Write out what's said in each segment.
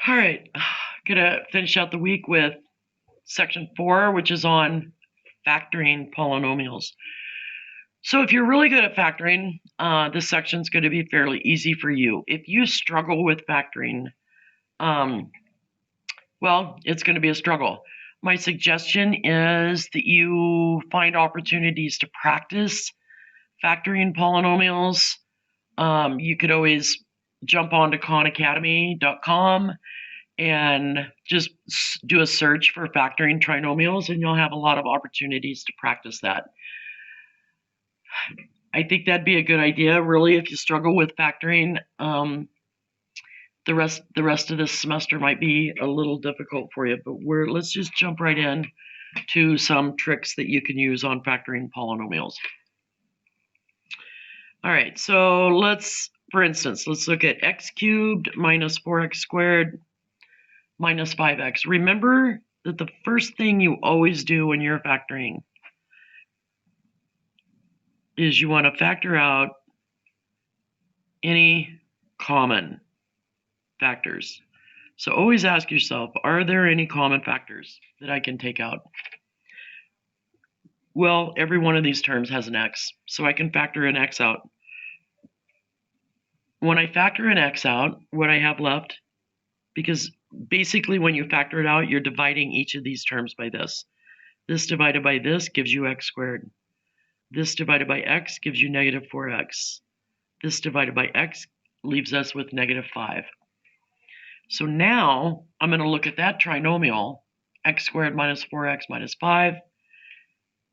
All right, gonna finish out the week with section 4, which is on factoring polynomials. So if you're really good at factoring, this section is going to be fairly easy for you. If you struggle with factoring, well, it's going to be a struggle. My suggestion is that you find opportunities to practice factoring polynomials. You could always jump onto khanacademy.com and just do a search for factoring trinomials, and you'll have a lot of opportunities to practice that. I think that'd be a good idea, really, if you struggle with factoring. The rest of this semester might be a little difficult for you, but let's just jump right in to some tricks that you can use on factoring polynomials. All right, so for instance, let's look at x cubed minus 4x squared minus 5x. Remember that the first thing you always do when you're factoring is you want to factor out any common factors. So always ask yourself, are there any common factors that I can take out? Well, every one of these terms has an x, so I can factor an x out. When I factor an x out, what I have left, because basically when you factor it out, you're dividing each of these terms by this. This divided by this gives you x squared. This divided by x gives you negative 4x. This divided by x leaves us with negative 5. So now I'm going to look at that trinomial, x squared minus 4x minus 5,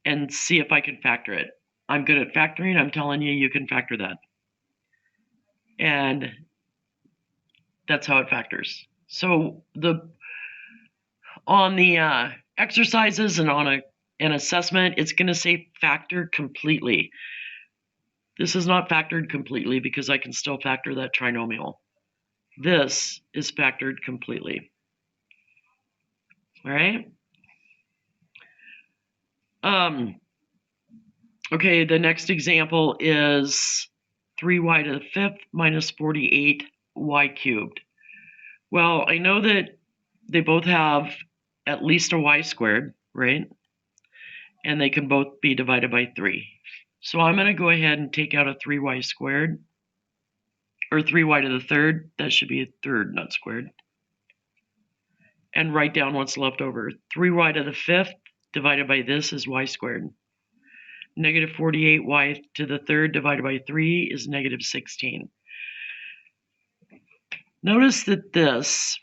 and see if I can factor it. I'm good at factoring. I'm telling you, you can factor that. And that's how it factors. So on the exercises and on an assessment, it's going to say factor completely. This is not factored completely because I can still factor that trinomial. This is factored completely. All right. Okay, the next example is 3y to the 5th minus 48y cubed. Well, I know that they both have at least a y squared, right? And they can both be divided by 3. So I'm going to go ahead and take out a 3y squared, or 3y to the 3rd. That should be a 3rd, not squared. And write down what's left over. 3y to the 5th divided by this is y squared. Negative 48y to the 3rd divided by 3 is negative 16. Notice that this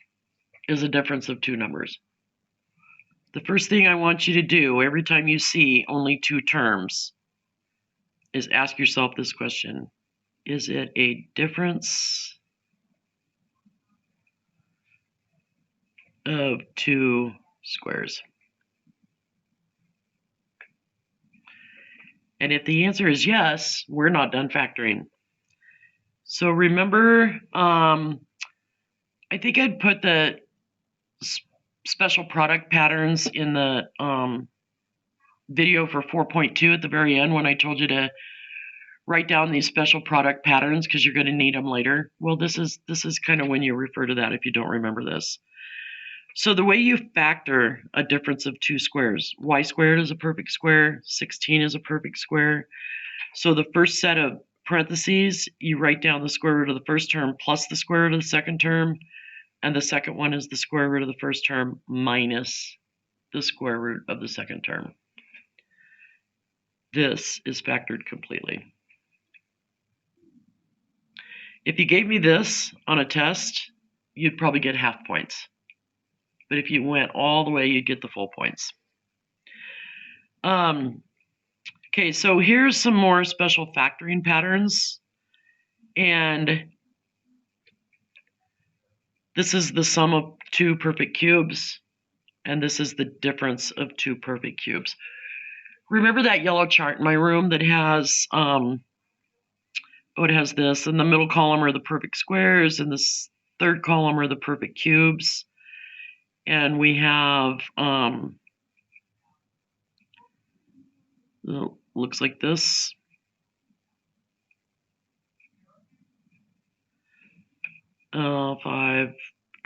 is a difference of two numbers. The first thing I want you to do every time you see only two terms is ask yourself this question. Is it a difference of two squares? And if the answer is yes, we're not done factoring. So remember, I think I'd put the special product patterns in the video for 4.2 at the very end when I told you to write down these special product patterns because you're going to need them later. Well, this is kind of when you refer to that if you don't remember this. So the way you factor a difference of two squares, y squared is a perfect square, 16 is a perfect square. So the first set of parentheses, you write down the square root of the first term plus the square root of the second term, and the second one is the square root of the first term minus the square root of the second term. This is factored completely. If you gave me this on a test, you'd probably get half points. But if you went all the way, you'd get the full points. Okay, so here's some more special factoring patterns. And this is the sum of two perfect cubes. And this is the difference of two perfect cubes. Remember that yellow chart in my room that has, it has this. In the middle column are the perfect squares, and this third column are the perfect cubes. And we have, looks like this.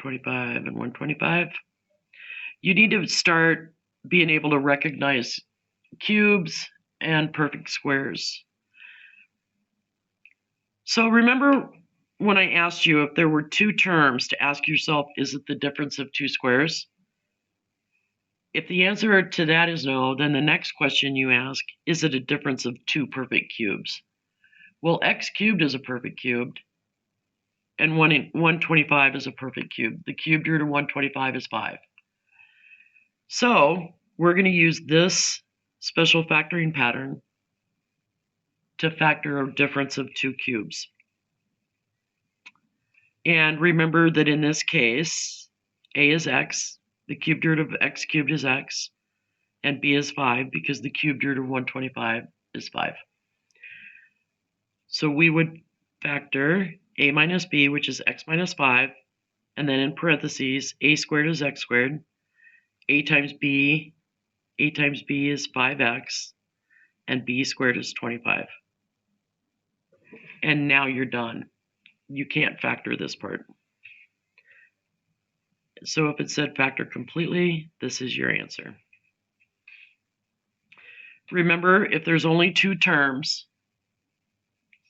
25 and 125. You need to start being able to recognize cubes and perfect squares. So remember when I asked you if there were two terms to ask yourself, is it the difference of two squares? If the answer to that is no, then the next question you ask, is it a difference of two perfect cubes? Well, x cubed is a perfect cube, and 125 is a perfect cube. The cubed root of 125 is 5. So we're going to use this special factoring pattern to factor a difference of two cubes. And remember that in this case, a is x, the cubed root of x cubed is x, and b is 5 because the cubed root of 125 is 5. So we would factor a minus b, which is x minus 5, and then in parentheses, a squared is x squared, a times b is 5x, and b squared is 25. And now you're done. You can't factor this part. So if it said factor completely, this is your answer. Remember, if there's only two terms,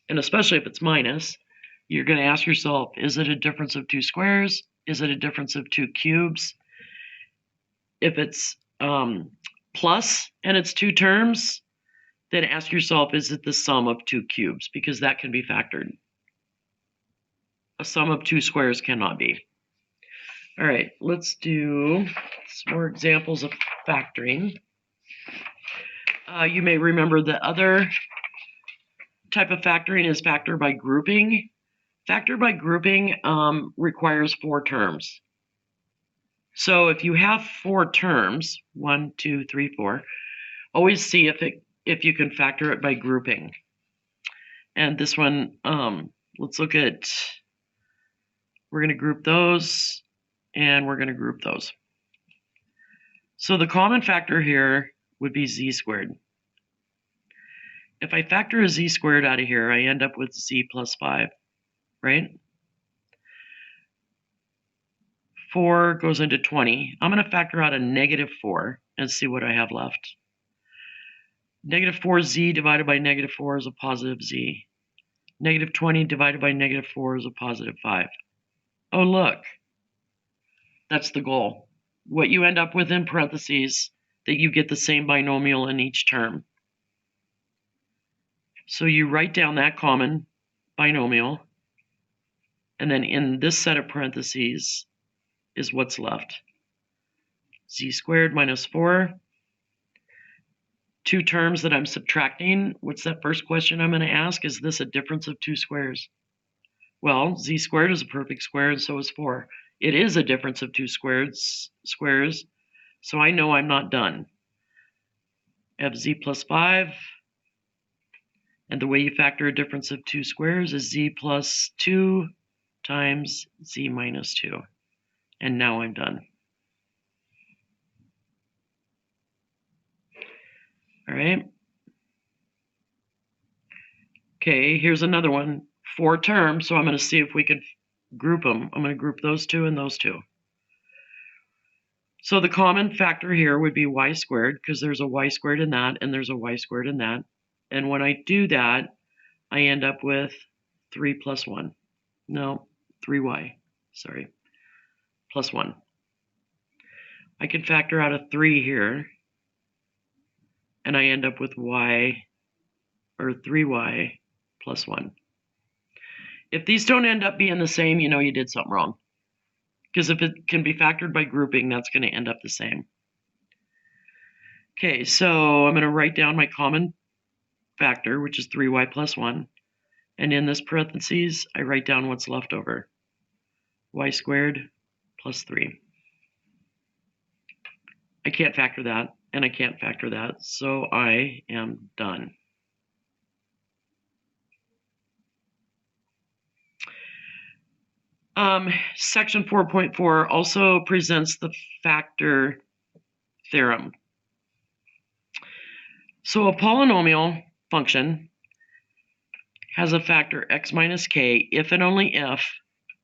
and especially if it's minus, you're going to ask yourself, is it a difference of two squares? Is it a difference of two cubes? If it's plus and it's two terms, then ask yourself, is it the sum of two cubes? Because that can be factored. A sum of two squares cannot be. All right, let's do some more examples of factoring. You may remember the other type of factoring is factor by grouping. Factor by grouping requires 4 terms. So if you have 4 terms, 1, 2, 3, 4, always see if you can factor it by grouping. And this one, let's look at, we're going to group those, and we're going to group those. So the common factor here would be z squared. If I factor a z squared out of here, I end up with z plus 5, right? 4 goes into 20. I'm going to factor out a negative 4 and see what I have left. Negative 4z divided by negative 4 is a positive z. Negative 20 divided by negative 4 is a positive 5. Oh, look. That's the goal. What you end up with in parentheses, that you get the same binomial in each term. So you write down that common binomial, and then in this set of parentheses is what's left. Z squared minus 4. 2 terms that I'm subtracting. What's that first question I'm going to ask? Is this a difference of 2 squares? Well, z squared is a perfect square, and so is 4. It is a difference of 2 squares, so I know I'm not done. I have z plus 5, and the way you factor a difference of 2 squares is z plus 2 times z minus 2. And now I'm done. All right. Okay, here's another one. 4 terms, so I'm going to see if we can group them. I'm going to group those 2 and those 2. So the common factor here would be y squared, because there's a y squared in that, and there's a y squared in that. And when I do that, I end up with 3 plus 1. No, 3y, sorry, plus 1. I can factor out a 3 here, and I end up with y, or 3y plus 1. If these don't end up being the same, you know you did something wrong. Because if it can be factored by grouping, that's going to end up the same. Okay, so I'm going to write down my common factor, which is 3y plus 1. And in this parentheses, I write down what's left over. Y squared plus 3. I can't factor that, and I can't factor that, so I am done. Section 4.4 also presents the factor theorem. So a polynomial function has a factor x minus k if and only if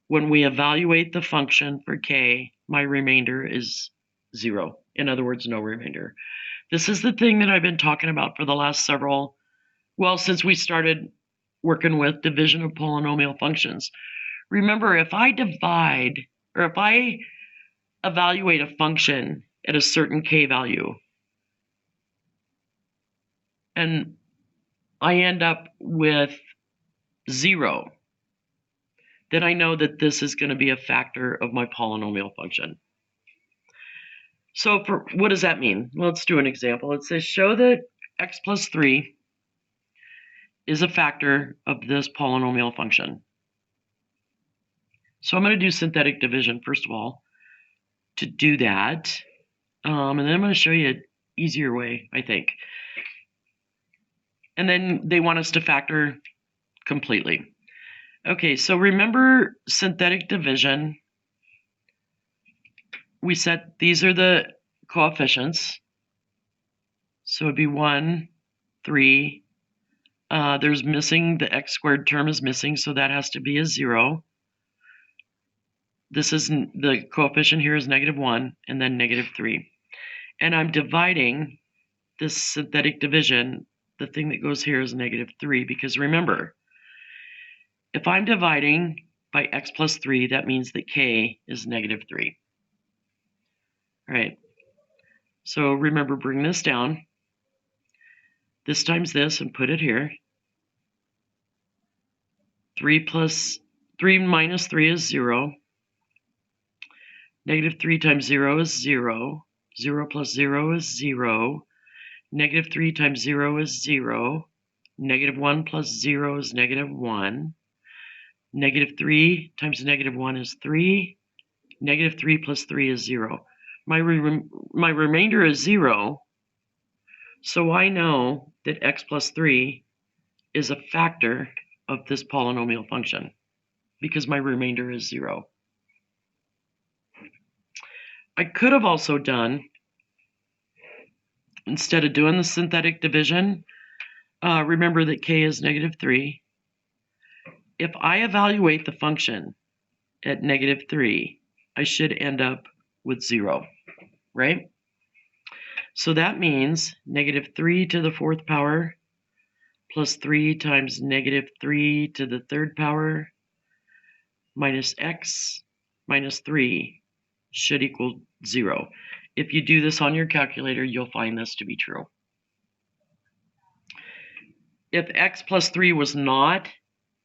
when we evaluate the function for k, my remainder is 0. In other words, no remainder. This is the thing that I've been talking about for the last since we started working with division of polynomial functions. Remember, if I divide, or if I evaluate a function at a certain k value, and I end up with 0, then I know that this is going to be a factor of my polynomial function. So what does that mean? Well, let's do an example. It says show that x plus 3 is a factor of this polynomial function. So I'm going to do synthetic division first of all to do that. And then I'm going to show you an easier way, I think. And then they want us to factor completely. Okay, so remember synthetic division. We set these are the coefficients. So it'd be 1, 3. There's missing, the x squared term is missing, so that has to be a 0. This is the coefficient here is -1 and then -3. And I'm dividing this synthetic division. The thing that goes here is -3 because remember, if I'm dividing by x plus 3, that means that k is -3. All right. So remember, bring this down. This times this and put it here. 3 minus 3 is 0. -3 times 0 is 0. 0 plus 0 is 0. -3 times 0 is 0. -1 plus 0 is -1. -3 times -1 is 3. -3 plus 3 is 0. My remainder is 0. So I know that x plus 3 is a factor of this polynomial function because my remainder is 0. I could have also done, instead of doing the synthetic division, remember that k is -3. If I evaluate the function at -3, I should end up with 0, right? So that means -3 to the 4th power plus 3 times -3 to the 3rd power minus x minus 3 should equal 0. If you do this on your calculator, you'll find this to be true. If x plus 3 was not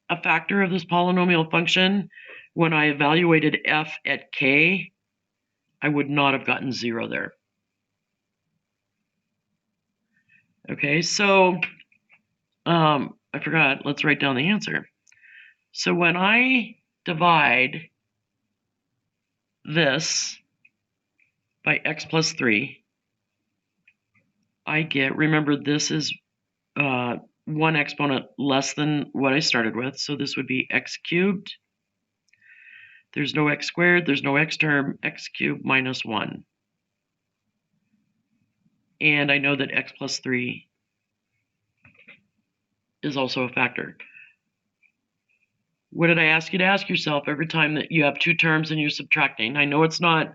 a factor of this polynomial function, when I evaluated f at k, I would not have gotten 0 there. Okay, so I forgot, let's write down the answer. So when I divide this by x plus 3, I get, remember this is 1 exponent less than what I started with, so this would be x cubed. There's no x squared, there's no x term, x cubed minus 1. And I know that x plus 3 is also a factor. What did I ask you to ask yourself every time that you have two terms and you're subtracting? I know it's not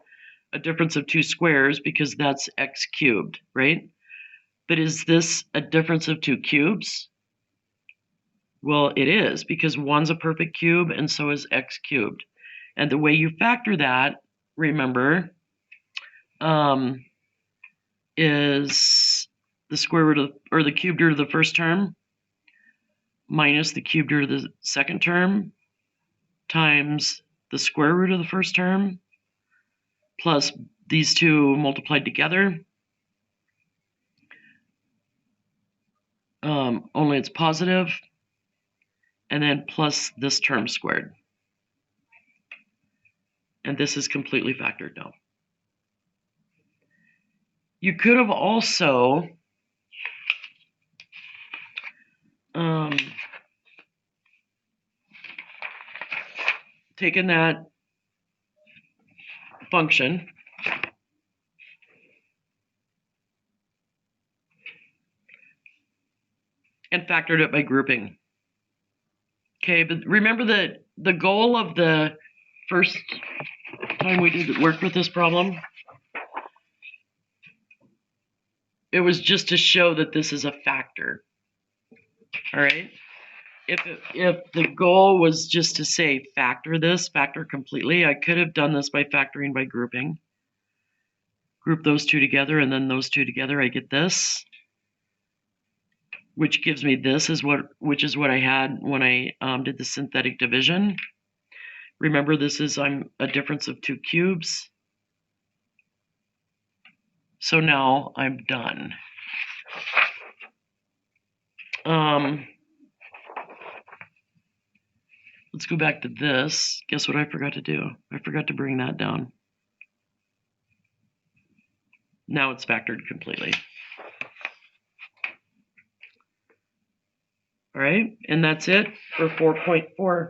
a difference of 2 squares because that's x cubed, right? But is this a difference of 2 cubes? Well, it is because 1's a perfect cube and so is x cubed. And the way you factor that, remember, is the square root of, or the cubed root of the first term minus the cubed root of the second term times the square root of the first term plus these two multiplied together. Only it's positive, and then plus this term squared. And this is completely factored now. You could have also taken that function and factored it by grouping. Okay, but remember that the goal of the first time we did work with this problem, it was just to show that this is a factor. All right. If the goal was just to say factor this, factor completely, I could have done this by factoring by grouping. Group those two together and then those two together, I get this, which gives me this, which is what I had when I did the synthetic division. Remember, this is a difference of 2 cubes. So now I'm done. Let's go back to this. Guess what I forgot to do? I forgot to bring that down. Now it's factored completely. All right, and that's it for 4.4.